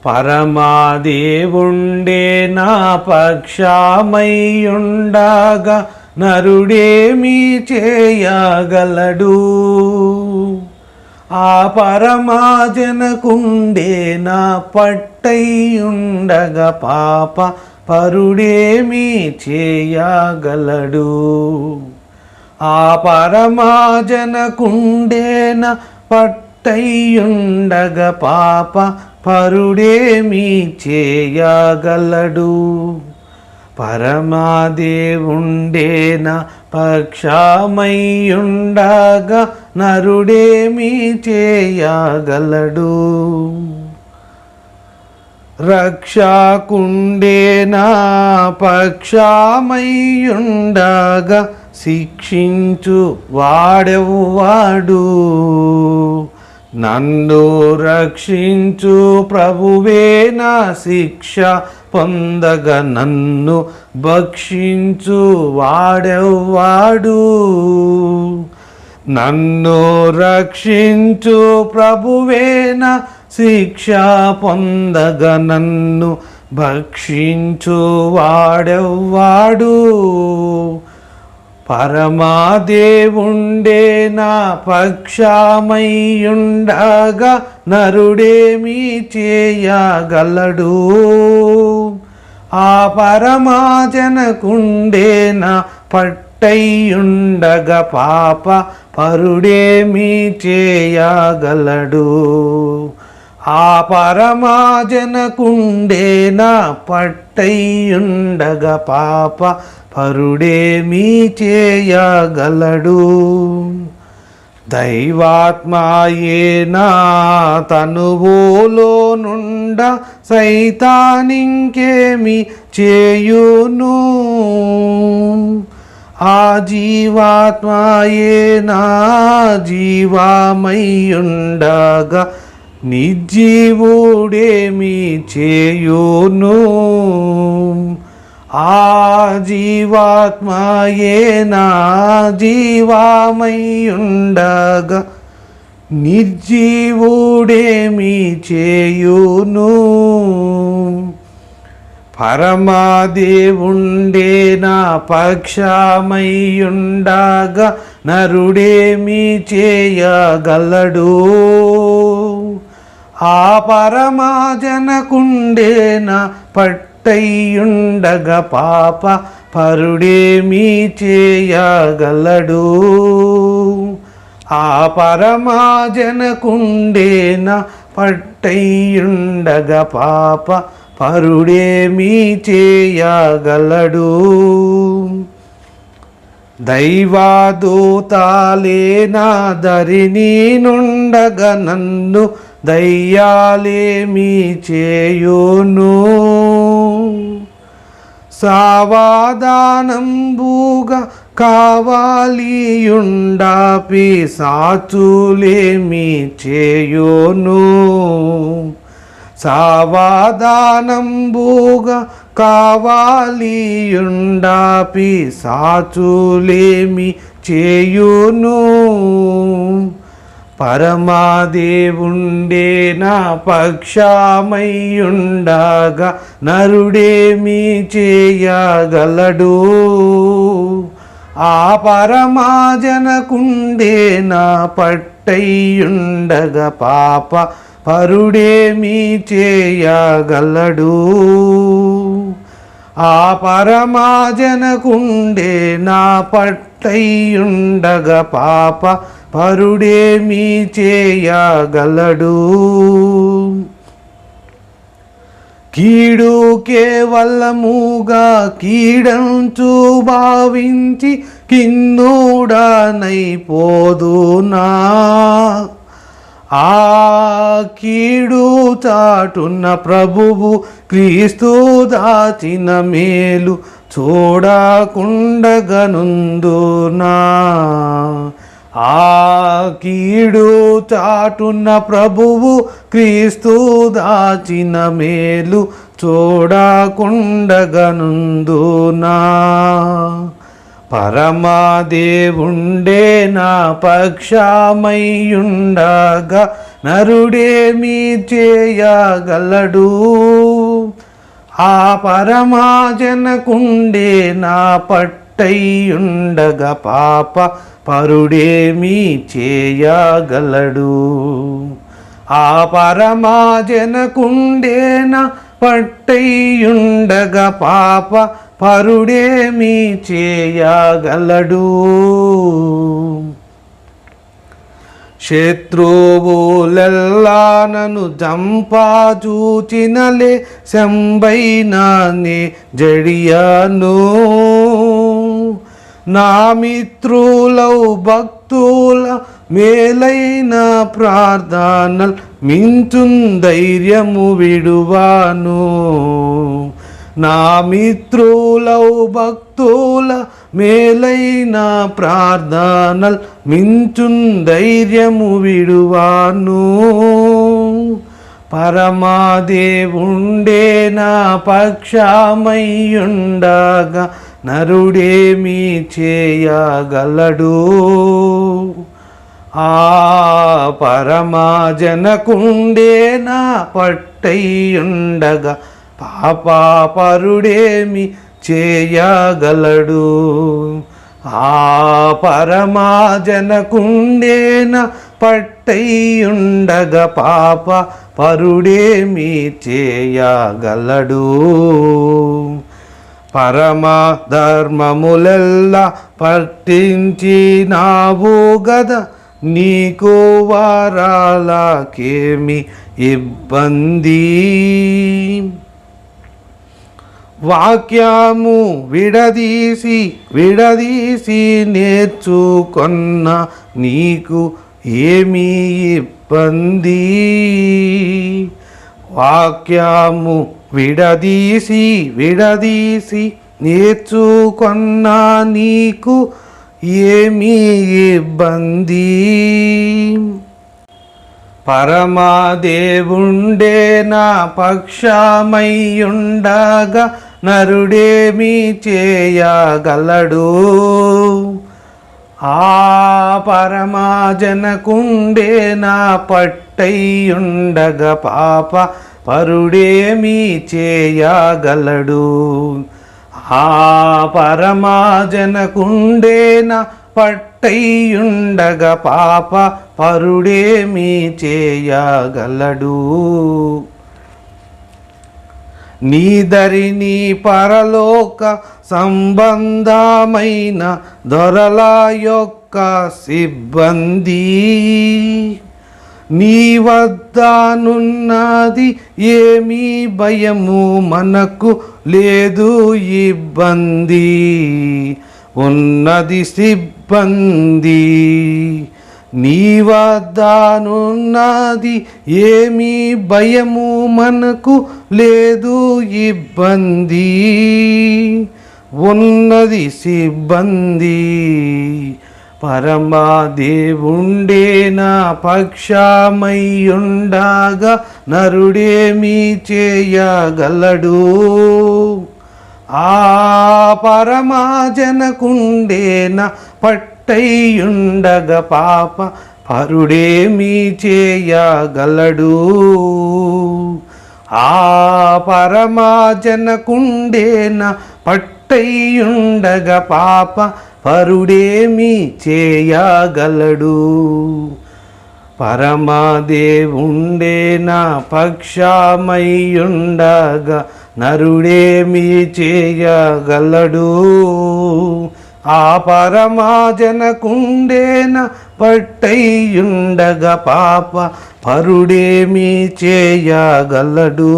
పరమాదేవుండే నా పక్షమయ్యుండగా నరుడేమి చేయగలడు? ఆ పరమాజనకుండే నా పట్టయ్యుండగా పాప పరుడేమి చేయగలడు? ఆ పరమాజనకుండే నా పట్టయ్యుండగా పాప పరుడేమి చేయగలడు? పరమాదేవుండేన పక్షమయ్యుండగా నరుడేమి చేయగలడు? రక్షకుండేన పక్షమయ్యుండగా శిక్షించు వాడెవ్వాడు? నన్ను రక్షించు ప్రభువే నా శిక్ష పొందగా నన్ను భక్షించు వాడెవ్వాడు? నన్ను రక్షించు ప్రభువే నా శిక్ష పొందగా నన్ను భక్షించు వాడెవ్వాడు? పరమాదేవుండే నా పక్షమయ్యుండగా నరుడేమి చేయగలడు? ఆ పరమాజనకుండే నా పట్టయ్యుండగా పాప పరుడేమి చేయగలడు? ఆ పరమాజనకుండే నా పట్టయ్యుండగా పాప పరుడేమి చేయగలడు? దైవాత్మాయే నా తనువులో నుండ సైతానింకేమి చేయును? ఆ జీవాత్మాయే నా జీవమయ్యుండగా నిర్జీవుడేమి చేయును? ఆ జీవాత్మాయే నా జీవమయ్యుండగా నిర్జీవుడేమి చేయును? పరమాదేవుండే నా పక్షమయ్యుండగా నరుడేమి చేయగలడు? ఆ పరమాజనకుండే నా పట్టయ్యుండగా పాప పరుడేమి చేయగలడు? ఆ పరమాజనకుండే నా పట్టయ్యుండగా పాప పరుడేమి చేయగలడు? దైవదూతాలే నా దరిని నుండగా నన్ను దయ్యాలేమి చేయును? సావధానంబుగా కావాలియుండా పిశాచులేమి చేయును? సావధానంబుగా కావాలియుండా పిశాచులేమి చేయును? పరమాదేవుండే నా పక్షమయ్యుండగా నరుడేమి చేయగలడు? ఆ పరమాజనకుండే నా పట్టయ్యుండగా పాప పరుడేమి చేయగలడు? ఆ పరమాజనకుండే నా పట్టయ్యుండగా పాప పరుడేమి చేయగలడు? కీడు కేవలముగా కీడంచు భావించి కిందుడనైపోదునా? ఆ కీడు చాటున్న ప్రభువు క్రీస్తు దాచిన మేలు చూడకుండగనుందునా? ఆ కీడు చాటున్న ప్రభువు క్రీస్తు దాచిన మేలు చూడకుండగనుందునా? పరమాదేవుండే నా పక్షమయ్యుండగా నరుడేమి చేయగలడు? ఆ పరమాజనకుండే నా పట్టయ్యుండగా పాప పరుడేమి చేయగలడు? ఆ పరమాజనకుండే నా పట్టయ్యుండగా పాప పరుడేమి చేయగలడు? శత్రువులెల్లా నన్ను చంపాచూచినలే శంబైనానే జడియాను. నా మిత్రులౌ భక్తుల మేలైన ప్రార్థనల్ మించున్ ధైర్యము విడువాను. నా మిత్రులౌ భక్తుల మేలైన ప్రార్థనల్ మించున్ ధైర్యము విడువాను. పరమాదేవుండే నా పక్షమయ్యుండగా నరుడేమి చేయగలడు? ఆ పరమాజనకుండే నా పట్టయ్యుండగా పాపరుడేమి చేయగలడు? ఆ పరమాజనకుండే నా పట్టయ్యుండగా పాప పరుడేమి చేయగలడు? పరమ ధర్మములెల్లా పట్టించినావు గద, నీకు వారాలకేమి ఇబ్బంది? వాక్యము విడదీసి నేర్చుకొన్న నీకు ఏమి ఇబ్బంది? వాక్యము విడదీసి నేర్చుకొన్న నీకు ఏమి ఇబ్బంది? పరమాదేవుండే నా పక్షమయ్యుండగా నరుడేమి చేయగలడు? ఆ పరమాజనకుండే నా పట్టయ్యుండగా పాప పరుడేమి చేయగలడు? ఆ పరమాజనకుండే నా పట్టయ్యుండగా పాప పరుడేమి చేయగలడు? నీదరిని పరలోక సంబంధమైన దొరల యొక్క సిబ్బంది, నీ వద్దనున్నది ఏమీ భయము మనకు లేదు ఇబ్బంది. ఉన్నది సిబ్బంది, నీ వద్దనున్నది ఏమీ భయము మనకు లేదు ఇబ్బంది. ఉన్నది సిబ్బంది. పరమాదేవుండే నా పక్షమయ్యుండగా నరుడేమి చేయగలడు? ఆ పరమాజనకుండే నా పట్టయ్యుండగా పాప పరుడేమి చేయగలడు? ఆ పరమాజనకుండే నా పట్టయ్యుండగా పాప పరుడేమి చేయగలడు? పరమాదేవుండే నా పక్షమయ్యుండగా నరుడేమి చేయగలడు? ఆ పరమాజనకుండే నా పట్టయ్యుండగా పాప పరుడేమి చేయగలడు?